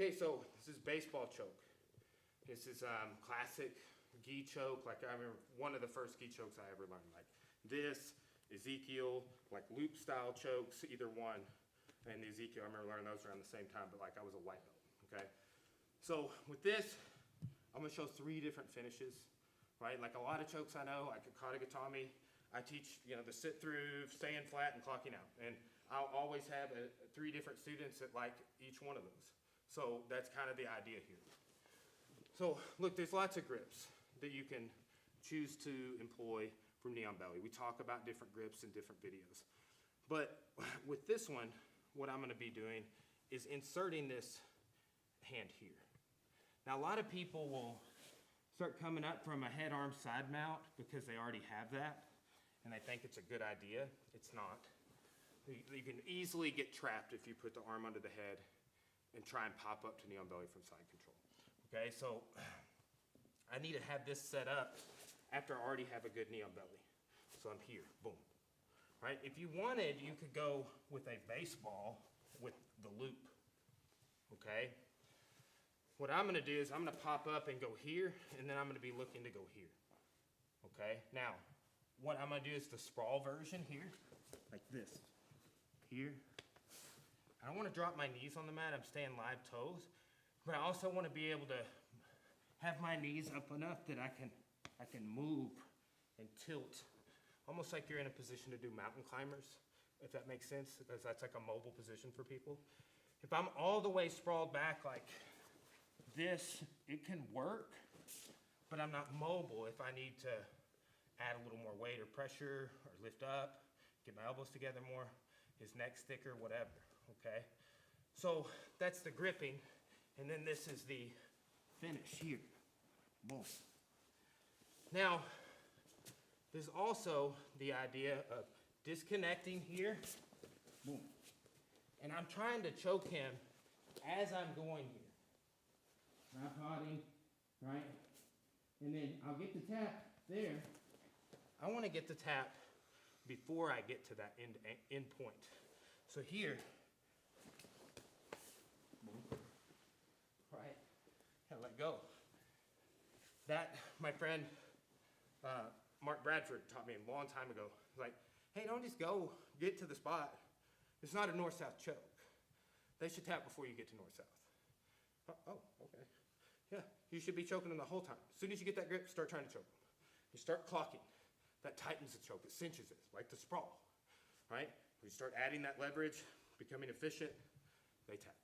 Okay, so this is baseball choke. This is classic gi choke. Like I remember one of the first gi chokes I ever learned. Like this, Ezekiel, like loop style chokes, either one. And the Ezekiel, I remember learning those around the same time, but like I was a white belt, okay? So with this, I'm gonna show 3 different finishes, right? Like a lot of chokes I know, like a Katagatami, I teach, you know, the sit through, staying flat and clocking out. And I'll always have 3 different students that like each one of those. So that's kind of the idea here. So look, there's lots of grips that you can choose to employ from knee on belly. We talk about different grips in different videos. But with this one, what I'm gonna be doing is inserting this hand here. Now a lot of people will start coming up from a head arm side mount because they already have that and they think it's a good idea. It's not. You can easily get trapped if you put the arm under the head and try and pop up to knee on belly from side control. Okay, so I need to have this set up after I already have a good knee on belly. So I'm here, boom. Right? If you wanted, you could go with a baseball with the loop, okay? What I'm gonna do is I'm gonna pop up and go here, and then I'm gonna be looking to go here, okay? Now, what I'm gonna do is the sprawl version here, like this, here. I don't wanna drop my knees on the mat, I'm staying live toes, but I also wanna be able to have my knees up enough that I can move and tilt almost like you're in a position to do mountain climbers, if that makes sense, because that's like a mobile position for people. If I'm all the way sprawled back like this, it can work, but I'm not mobile if I need to add a little more weight or pressure or lift up, get my elbows together more, his neck's thicker, whatever, okay? So that's the gripping, and then this is the finish here, boom. Now, there's also the idea of disconnecting here, boom. And I'm trying to choke him as I'm going here. Tripoding, right? And then I'll get the tap there. I want to get the tap before I get to that end point. So here, boom, right? And let go. That, my friend, Mark Bradford taught me a long time ago. Like, hey, don't just go get to the spot. It's not a north-south choke. They should tap before you get to north-south. Oh, okay. Yeah, you should be choking them the whole time. As soon as you get that grip, start trying to choke them. You start clocking. That tightens the choke. It cinches it, like the sprawl, right? When you start adding that leverage, becoming efficient, they tap,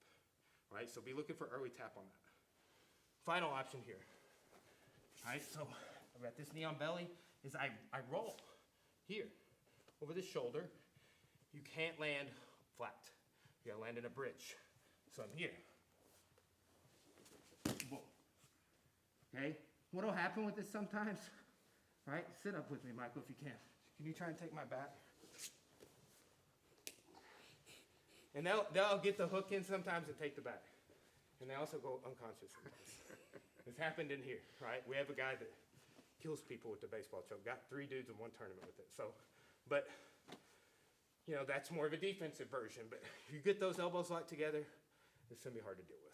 right? So be looking for early tap on that. Final option here, all right? So I've got this knee on belly. Is I roll here over the shoulder. You can't land flat. You gotta land in a bridge. So I'm here. Boom. Okay? What'll happen with this sometimes? Right? Sit up with me, Michael, if you can. Can you try and take my back? And they'll get the hook in sometimes and take the back. And they also go unconscious sometimes. This happened in here, right? We have a guy that kills people with the baseball choke. Got 3 dudes in one tournament with it. So, but, you know, that's more of a defensive version. But if you get those elbows locked together, it's going to be hard to deal with.